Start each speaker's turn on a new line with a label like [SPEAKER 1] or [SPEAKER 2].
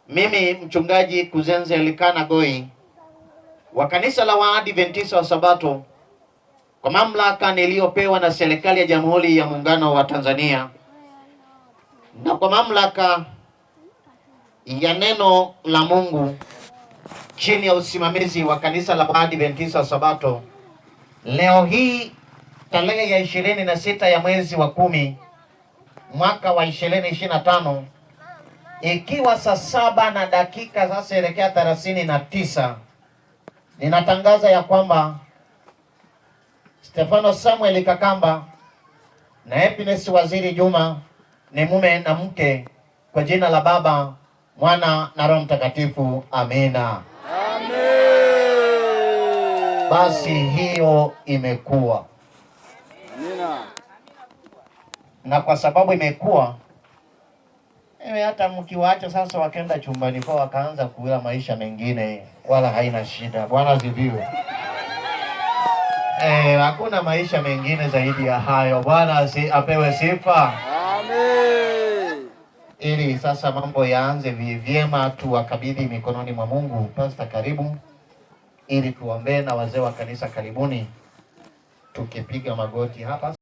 [SPEAKER 1] Mimi mchungaji Kuzenze Elikana Goi wa kanisa la Waadventista wa Sabato, kwa mamlaka niliyopewa na serikali ya Jamhuri ya Muungano wa Tanzania na kwa mamlaka ya neno la Mungu chini ya usimamizi wa kanisa la Waadventista wa Sabato, leo hii tarehe ya 26 ya mwezi wa 10 mwaka wa 2025, ikiwa saa 7 na dakika sasa elekea 39, ninatangaza ya kwamba Stefano Samuel Kakamba na Happiness Waziri Juma ni mume na mke kwa jina la Baba, Mwana na Roho Mtakatifu. Amina.
[SPEAKER 2] Amen.
[SPEAKER 1] Basi hiyo imekuwa.
[SPEAKER 2] Amina.
[SPEAKER 1] Na kwa sababu imekuwa, hata mkiwaacha sasa wakenda chumbani kwao wakaanza kuila maisha mengine, wala haina shida. Bwana asifiwe. Hakuna maisha mengine zaidi ya hayo. Bwana apewe sifa.
[SPEAKER 2] Amen.
[SPEAKER 1] Ili sasa mambo yaanze vyema, tuwakabidhi mikononi mwa Mungu. Pastor, karibu ili tuombee, na wazee wa kanisa karibuni, tukipiga magoti hapa.